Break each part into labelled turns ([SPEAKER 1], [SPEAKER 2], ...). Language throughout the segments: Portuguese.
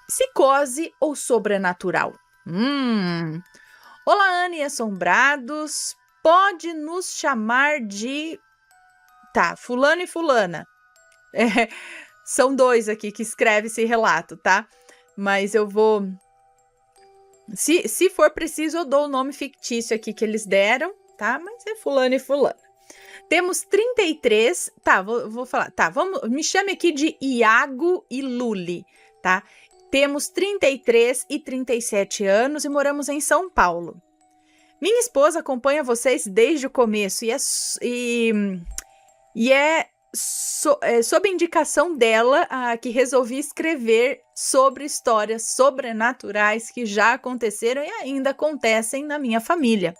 [SPEAKER 1] Psicose ou sobrenatural? Olá, Anne e assombrados. Pode nos chamar de... Tá, fulano e fulana. São dois aqui que escrevem esse relato, tá? Mas eu vou... Se for preciso, eu dou o nome fictício aqui que eles deram, tá? Mas é fulano e fulana. Temos 33... Tá, vou falar. Tá, me chame aqui de Iago e Luli, tá? Temos 33 e 37 anos e moramos em São Paulo. Minha esposa acompanha vocês desde o começo e é sob indicação dela que resolvi escrever sobre histórias sobrenaturais que já aconteceram e ainda acontecem na minha família.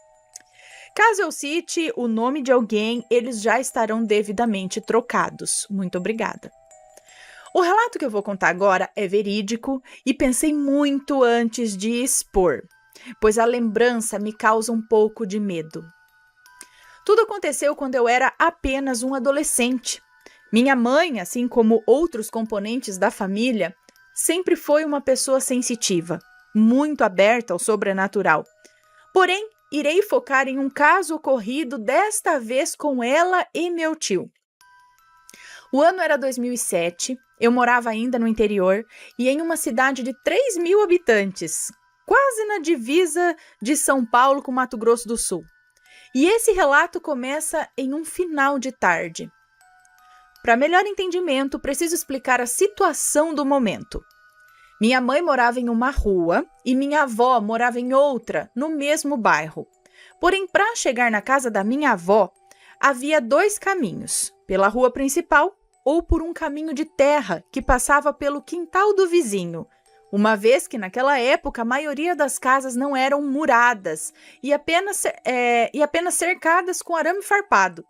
[SPEAKER 1] Caso eu cite o nome de alguém, eles já estarão devidamente trocados. Muito obrigada. O relato que eu vou contar agora é verídico e pensei muito antes de expor, pois a lembrança me causa um pouco de medo. Tudo aconteceu quando eu era apenas um adolescente. Minha mãe, assim como outros componentes da família, sempre foi uma pessoa sensitiva, muito aberta ao sobrenatural. Porém, irei focar em um caso ocorrido desta vez com ela e meu tio. O ano era 2007, eu morava ainda no interior e em uma cidade de 3.000 habitantes, quase na divisa de São Paulo com Mato Grosso do Sul. E esse relato começa em um final de tarde. Para melhor entendimento, preciso explicar a situação do momento. Minha mãe morava em uma rua e minha avó morava em outra, no mesmo bairro. Porém, para chegar na casa da minha avó, havia 2 caminhos, pela rua principal ou por um caminho de terra que passava pelo quintal do vizinho, uma vez que naquela época a maioria das casas não eram muradas e apenas cercadas com arame farpado.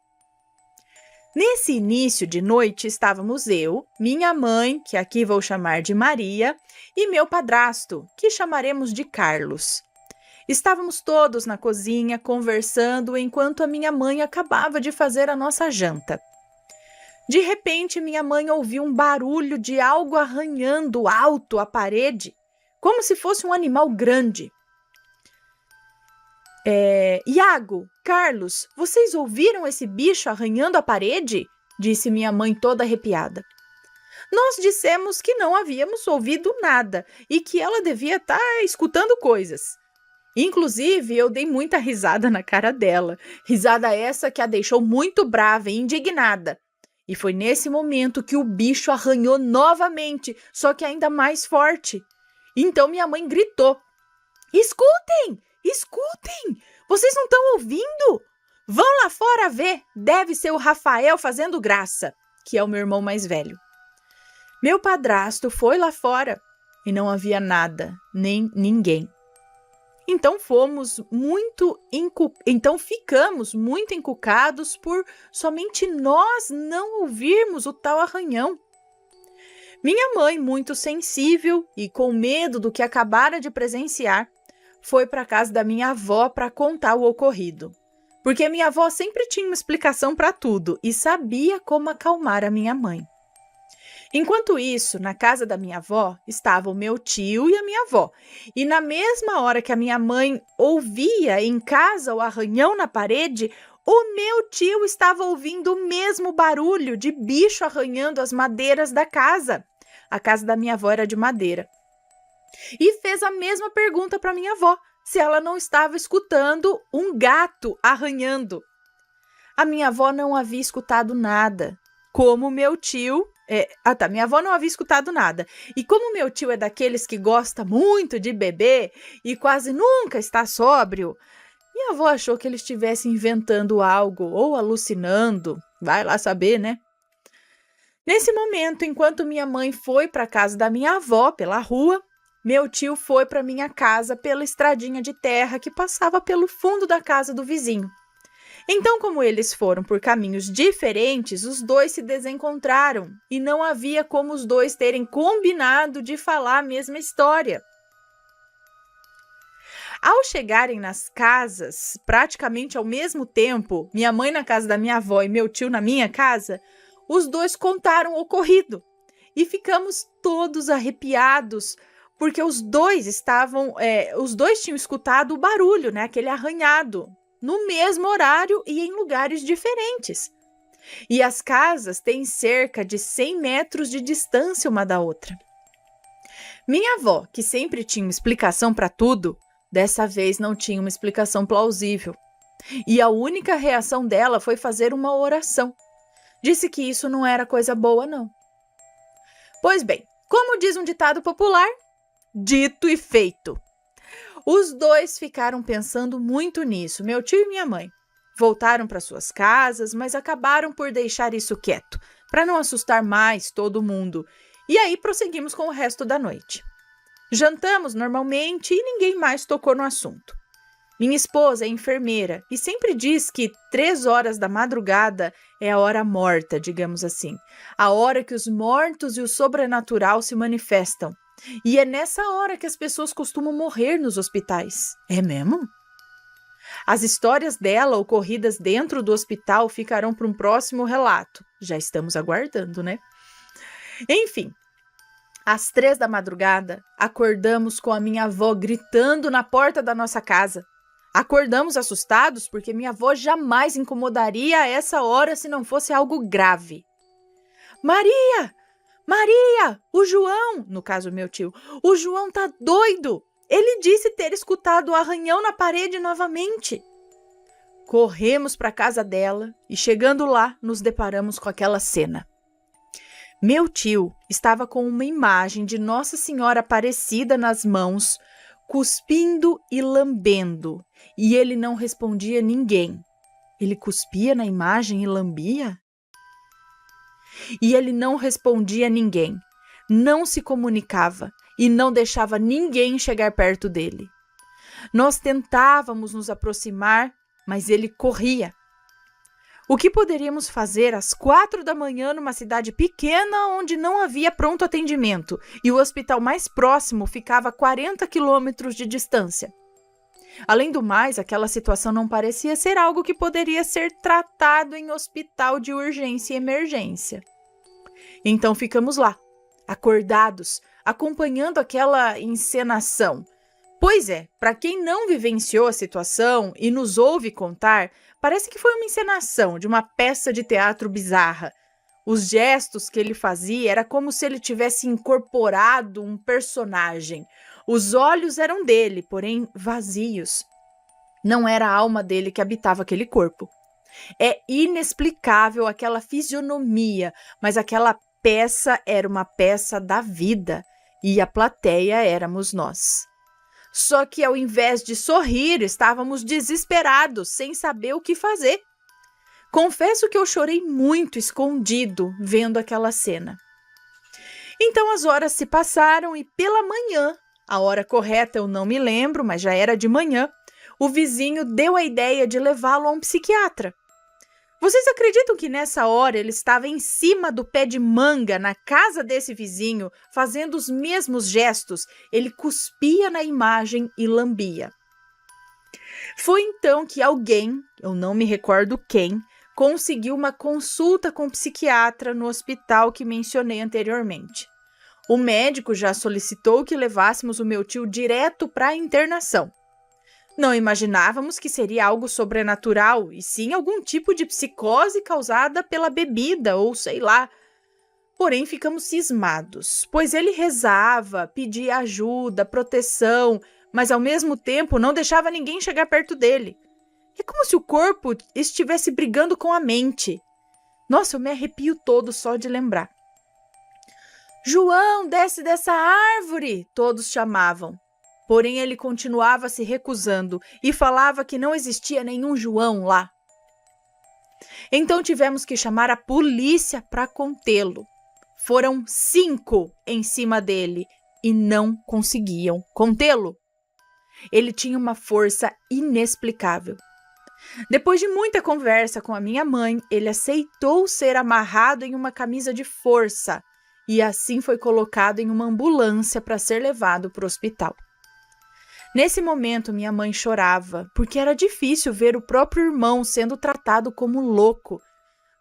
[SPEAKER 1] Nesse início de noite estávamos eu, minha mãe, que aqui vou chamar de Maria, e meu padrasto, que chamaremos de Carlos. Estávamos todos na cozinha conversando enquanto a minha mãe acabava de fazer a nossa janta. De repente, minha mãe ouviu um barulho de algo arranhando alto a parede, como se fosse um animal grande. Iago, Carlos, vocês ouviram esse bicho arranhando a parede? Disse minha mãe toda arrepiada. Nós dissemos que não havíamos ouvido nada e que ela devia estar escutando coisas. Inclusive, eu dei muita risada na cara dela, risada essa que a deixou muito brava e indignada. E foi nesse momento que o bicho arranhou novamente, só que ainda mais forte. Então minha mãe gritou: Escutem! Escutem! Vocês não estão ouvindo? Vão lá fora ver! Deve ser o Rafael fazendo graça, que é o meu irmão mais velho. Meu padrasto foi lá fora e não havia nada, nem ninguém. Então ficamos muito encucados por somente nós não ouvirmos o tal arranhão. Minha mãe, muito sensível e com medo do que acabara de presenciar, foi para a casa da minha avó para contar o ocorrido. Porque minha avó sempre tinha uma explicação para tudo e sabia como acalmar a minha mãe. Enquanto isso, na casa da minha avó, estava o meu tio e a minha avó. E na mesma hora que a minha mãe ouvia em casa o arranhão na parede, o meu tio estava ouvindo o mesmo barulho de bicho arranhando as madeiras da casa. A casa da minha avó era de madeira. E fez a mesma pergunta para minha avó, se ela não estava escutando um gato arranhando. A minha avó não havia escutado nada, como meu tio... minha avó não havia escutado nada. E como meu tio é daqueles que gosta muito de beber e quase nunca está sóbrio, minha avó achou que ele estivesse inventando algo ou alucinando. Vai lá saber, né? Nesse momento, enquanto minha mãe foi para a casa da minha avó pela rua, meu tio foi para minha casa pela estradinha de terra que passava pelo fundo da casa do vizinho. Então, como eles foram por caminhos diferentes, os dois se desencontraram e não havia como os dois terem combinado de falar a mesma história. Ao chegarem nas casas, praticamente ao mesmo tempo, minha mãe na casa da minha avó e meu tio na minha casa, os dois contaram o ocorrido e ficamos todos arrepiados, porque os dois tinham escutado o barulho, né? Aquele arranhado, no mesmo horário e em lugares diferentes. E as casas têm cerca de 100 metros de distância uma da outra. Minha avó, que sempre tinha uma explicação para tudo, dessa vez não tinha uma explicação plausível. E a única reação dela foi fazer uma oração. Disse que isso não era coisa boa, não. Pois bem, como diz um ditado popular, dito e feito. Os dois ficaram pensando muito nisso, meu tio e minha mãe. Voltaram para suas casas, mas acabaram por deixar isso quieto, para não assustar mais todo mundo. E aí prosseguimos com o resto da noite. Jantamos normalmente e ninguém mais tocou no assunto. Minha esposa é enfermeira e sempre diz que 3 horas da madrugada é a hora morta, digamos assim. A hora que os mortos e o sobrenatural se manifestam. E é nessa hora que as pessoas costumam morrer nos hospitais. É mesmo? As histórias dela ocorridas dentro do hospital ficarão para um próximo relato. Já estamos aguardando, né? Enfim, às 3 da madrugada, acordamos com a minha avó gritando na porta da nossa casa. Acordamos assustados porque minha avó jamais incomodaria a essa hora se não fosse algo grave. Maria! Maria! O João, no caso meu tio, o João tá doido! Ele disse ter escutado o arranhão na parede novamente. Corremos para a casa dela e, chegando lá, nos deparamos com aquela cena. Meu tio estava com uma imagem de Nossa Senhora Aparecida nas mãos, cuspindo e lambendo, e ele não respondia a ninguém. Ele cuspia na imagem e lambia? E ele não respondia a ninguém, não se comunicava e não deixava ninguém chegar perto dele. Nós tentávamos nos aproximar, mas ele corria. O que poderíamos fazer às 4 da manhã numa cidade pequena onde não havia pronto atendimento e o hospital mais próximo ficava a 40 quilômetros de distância? Além do mais, aquela situação não parecia ser algo que poderia ser tratado em hospital de urgência e emergência. Então ficamos lá, acordados, acompanhando aquela encenação. Pois é, para quem não vivenciou a situação e nos ouve contar, parece que foi uma encenação de uma peça de teatro bizarra. Os gestos que ele fazia era como se ele tivesse incorporado um personagem. Os olhos eram dele, porém vazios. Não era a alma dele que habitava aquele corpo. É inexplicável aquela fisionomia, mas aquela peça era uma peça da vida e a plateia éramos nós. Só que ao invés de sorrir, estávamos desesperados, sem saber o que fazer. Confesso que eu chorei muito escondido vendo aquela cena. Então as horas se passaram e pela manhã, a hora correta eu não me lembro, mas já era de manhã, o vizinho deu a ideia de levá-lo a um psiquiatra. Vocês acreditam que nessa hora ele estava em cima do pé de manga na casa desse vizinho, fazendo os mesmos gestos? Ele cuspia na imagem e lambia. Foi então que alguém, eu não me recordo quem, conseguiu uma consulta com o psiquiatra no hospital que mencionei anteriormente. O médico já solicitou que levássemos o meu tio direto para a internação. Não imaginávamos que seria algo sobrenatural, e sim algum tipo de psicose causada pela bebida, ou sei lá. Porém, ficamos cismados, pois ele rezava, pedia ajuda, proteção, mas ao mesmo tempo não deixava ninguém chegar perto dele. É como se o corpo estivesse brigando com a mente. Nossa, eu me arrepio todo só de lembrar. João, desce dessa árvore! Todos chamavam. Porém, ele continuava se recusando e falava que não existia nenhum João lá. Então tivemos que chamar a polícia para contê-lo. Foram 5 em cima dele e não conseguiam contê-lo. Ele tinha uma força inexplicável. Depois de muita conversa com a minha mãe, ele aceitou ser amarrado em uma camisa de força e assim foi colocado em uma ambulância para ser levado para o hospital. Nesse momento, minha mãe chorava, porque era difícil ver o próprio irmão sendo tratado como louco.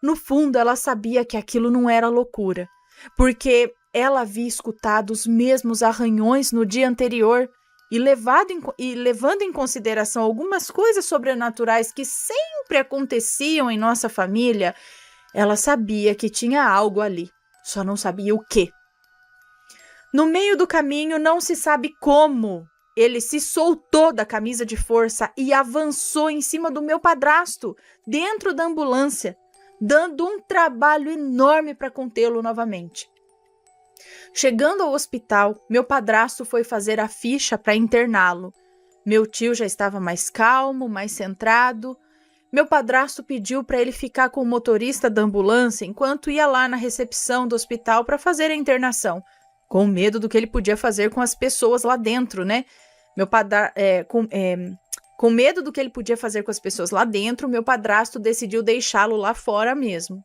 [SPEAKER 1] No fundo, ela sabia que aquilo não era loucura, porque ela havia escutado os mesmos arranhões no dia anterior e levando em consideração algumas coisas sobrenaturais que sempre aconteciam em nossa família, ela sabia que tinha algo ali, só não sabia o quê. No meio do caminho, não se sabe como, ele se soltou da camisa de força e avançou em cima do meu padrasto, dentro da ambulância, dando um trabalho enorme para contê-lo novamente. Chegando ao hospital, meu padrasto foi fazer a ficha para interná-lo. Meu tio já estava mais calmo, mais centrado. Meu padrasto pediu para ele ficar com o motorista da ambulância enquanto ia lá na recepção do hospital para fazer a internação, com medo do que ele podia fazer com as pessoas lá dentro, né? Com medo do que ele podia fazer com as pessoas lá dentro, meu padrasto decidiu deixá-lo lá fora mesmo.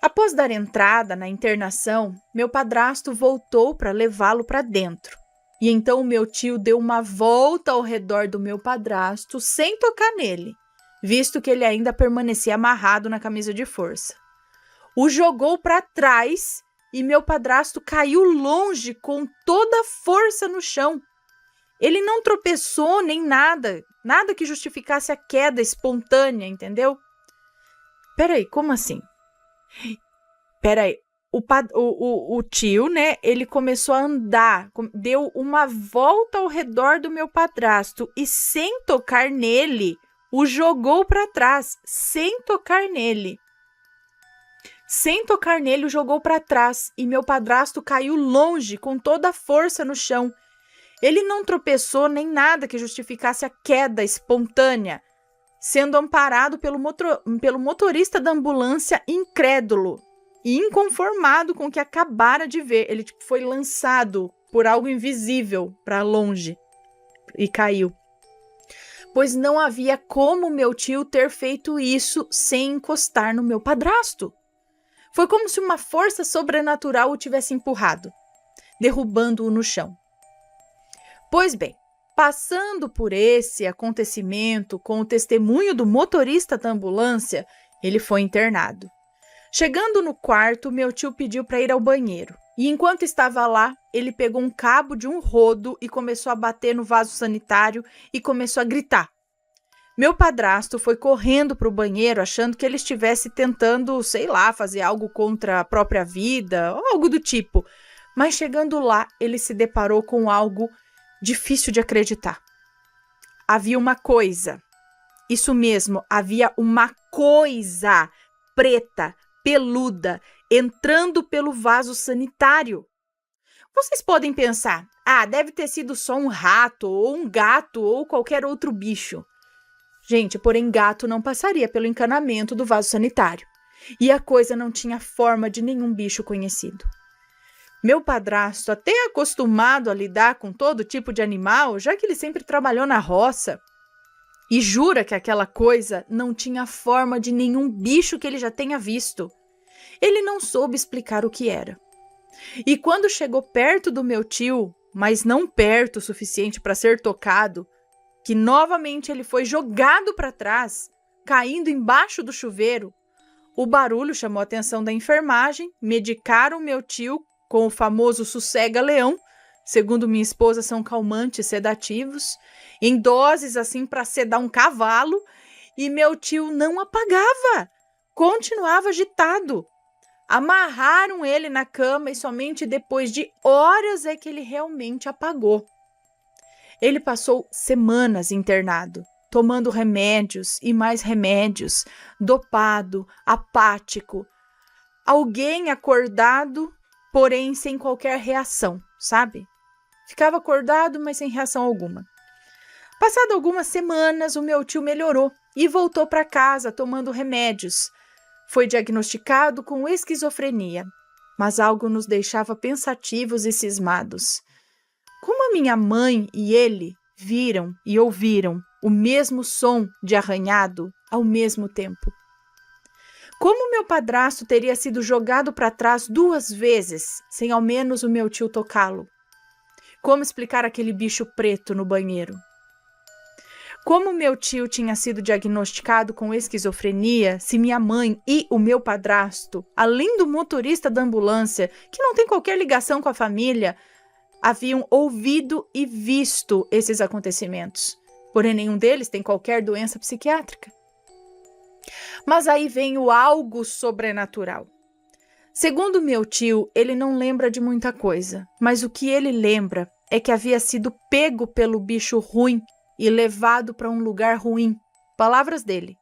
[SPEAKER 1] Após dar entrada na internação, meu padrasto voltou para levá-lo para dentro. E então o meu tio deu uma volta ao redor do meu padrasto sem tocar nele, visto que ele ainda permanecia amarrado na camisa de força. O jogou para trás e meu padrasto caiu longe com toda a força no chão. Ele não tropeçou nem nada que justificasse a queda espontânea, entendeu? Peraí, como assim? Peraí, o tio, né, ele começou a andar, deu uma volta ao redor do meu padrasto e sem tocar nele, o jogou para trás, sem tocar nele. Sem tocar nele, o jogou para trás e meu padrasto caiu longe com toda a força no chão. Ele não tropeçou nem nada que justificasse a queda espontânea, sendo amparado pelo motorista da ambulância incrédulo e inconformado com o que acabara de ver. Ele foi lançado por algo invisível para longe e caiu. Pois não havia como meu tio ter feito isso sem encostar no meu padrasto. Foi como se uma força sobrenatural o tivesse empurrado, derrubando-o no chão. Pois bem, passando por esse acontecimento com o testemunho do motorista da ambulância, ele foi internado. Chegando no quarto, meu tio pediu para ir ao banheiro. E enquanto estava lá, ele pegou um cabo de um rodo e começou a bater no vaso sanitário e começou a gritar. Meu padrasto foi correndo para o banheiro achando que ele estivesse tentando, sei lá, fazer algo contra a própria vida, ou algo do tipo. Mas chegando lá, ele se deparou com algo difícil de acreditar. Havia uma coisa. Isso mesmo, havia uma coisa preta, peluda, entrando pelo vaso sanitário. Vocês podem pensar, deve ter sido só um rato, ou um gato, ou qualquer outro bicho. Gente, porém gato não passaria pelo encanamento do vaso sanitário. E a coisa não tinha forma de nenhum bicho conhecido. Meu padrasto, até acostumado a lidar com todo tipo de animal, já que ele sempre trabalhou na roça, e jura que aquela coisa não tinha forma de nenhum bicho que ele já tenha visto. Ele não soube explicar o que era. E quando chegou perto do meu tio, mas não perto o suficiente para ser tocado, que novamente ele foi jogado para trás, caindo embaixo do chuveiro, o barulho chamou a atenção da enfermagem, medicaram meu tio com o famoso sossega-leão, segundo minha esposa são calmantes sedativos, em doses assim para sedar um cavalo, e meu tio não apagava, continuava agitado. Amarraram ele na cama e somente depois de horas é que ele realmente apagou. Ele passou semanas internado, tomando remédios e mais remédios, dopado, apático. Alguém acordado, porém sem qualquer reação, sabe? Ficava acordado, mas sem reação alguma. Passado algumas semanas, o meu tio melhorou e voltou para casa tomando remédios. Foi diagnosticado com esquizofrenia, mas algo nos deixava pensativos e cismados. Como a minha mãe e ele viram e ouviram o mesmo som de arranhado ao mesmo tempo? Como meu padrasto teria sido jogado para trás 2 vezes, sem ao menos o meu tio tocá-lo? Como explicar aquele bicho preto no banheiro? Como meu tio tinha sido diagnosticado com esquizofrenia, se minha mãe e o meu padrasto, além do motorista da ambulância, que não tem qualquer ligação com a família, haviam ouvido e visto esses acontecimentos. Porém, nenhum deles tem qualquer doença psiquiátrica. Mas aí vem o algo sobrenatural. Segundo meu tio, ele não lembra de muita coisa, mas o que ele lembra é que havia sido pego pelo bicho ruim e levado para um lugar ruim, palavras dele,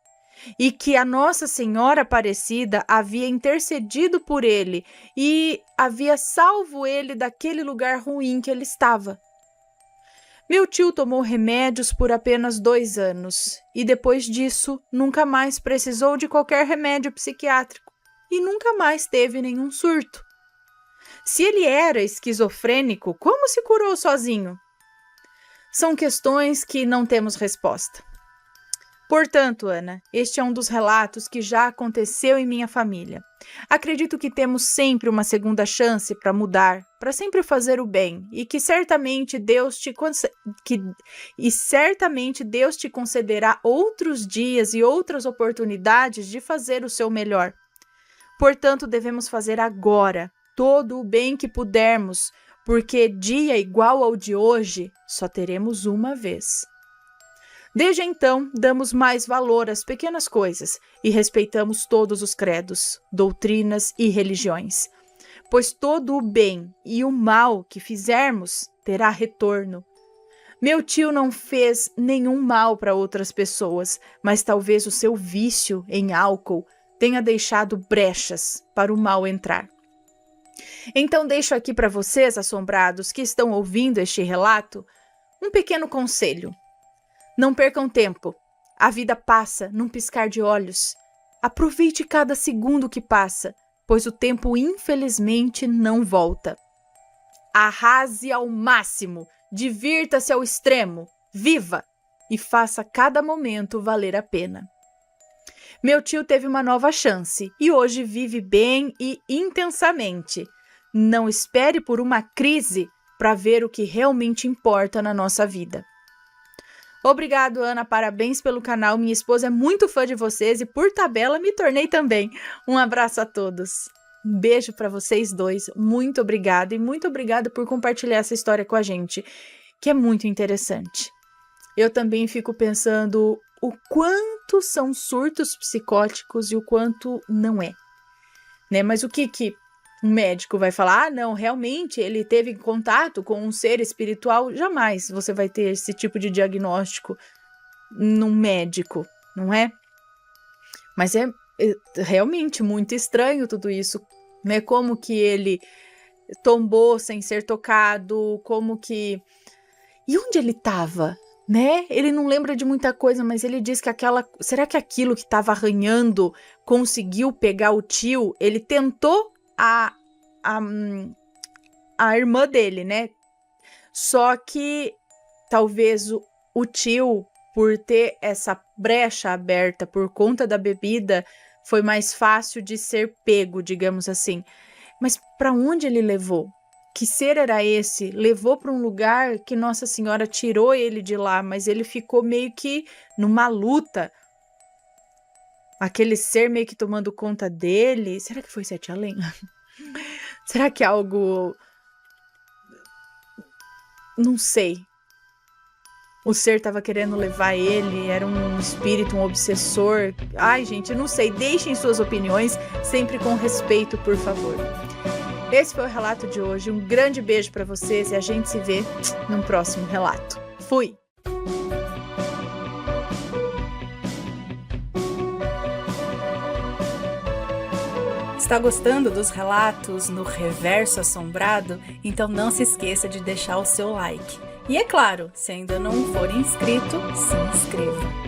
[SPEAKER 1] e que a Nossa Senhora Aparecida havia intercedido por ele e havia salvo ele daquele lugar ruim que ele estava. Meu tio tomou remédios por apenas 2 anos e depois disso nunca mais precisou de qualquer remédio psiquiátrico e nunca mais teve nenhum surto. Se ele era esquizofrênico, como se curou sozinho? São questões que não temos resposta. Portanto, Ana, este é um dos relatos que já aconteceu em minha família. Acredito que temos sempre uma segunda chance para mudar, para sempre fazer o bem, e que certamente Deus te concederá outros dias e outras oportunidades de fazer o seu melhor. Portanto, devemos fazer agora todo o bem que pudermos, porque dia igual ao de hoje só teremos uma vez. Desde então, damos mais valor às pequenas coisas e respeitamos todos os credos, doutrinas e religiões, pois todo o bem e o mal que fizermos terá retorno. Meu tio não fez nenhum mal para outras pessoas, mas talvez o seu vício em álcool tenha deixado brechas para o mal entrar. Então deixo aqui para vocês, assombrados, que estão ouvindo este relato, um pequeno conselho. Não percam tempo. A vida passa num piscar de olhos. Aproveite cada segundo que passa, pois o tempo infelizmente não volta. Arrase ao máximo, divirta-se ao extremo, viva e faça cada momento valer a pena. Meu tio teve uma nova chance e hoje vive bem e intensamente. Não espere por uma crise para ver o que realmente importa na nossa vida. Obrigado, Ana, parabéns pelo canal, minha esposa é muito fã de vocês e por tabela me tornei também. Um abraço a todos. Um beijo para vocês dois, muito obrigada e muito obrigada por compartilhar essa história com a gente, que é muito interessante. Eu também fico pensando o quanto são surtos psicóticos e o quanto não é, né? Mas o que um médico vai falar? Ah, não, realmente ele teve contato com um ser espiritual? Jamais você vai ter esse tipo de diagnóstico num médico, não é? Mas é realmente muito estranho tudo isso, né? Como que ele tombou sem ser tocado, como que... E onde ele estava, né? Ele não lembra de muita coisa, mas ele diz que será que aquilo que estava arranhando conseguiu pegar o tio? Ele tentou a irmã dele, né? Só que talvez o tio, por ter essa brecha aberta por conta da bebida, foi mais fácil de ser pego, digamos assim. Mas para onde ele levou? Que ser era esse? Levou para um lugar que Nossa Senhora tirou ele de lá, mas ele ficou meio que numa luta. Aquele ser meio que tomando conta dele. Será que foi Sete Além? Será que é algo... Não sei. O ser estava querendo levar ele, era um espírito, um obsessor. Ai, gente, não sei. Deixem suas opiniões, sempre com respeito, por favor. Esse foi o relato de hoje. Um grande beijo para vocês e a gente se vê num próximo relato. Fui! Está gostando dos relatos no Reverso Assombrado? Então não se esqueça de deixar o seu like. E é claro, se ainda não for inscrito, se inscreva.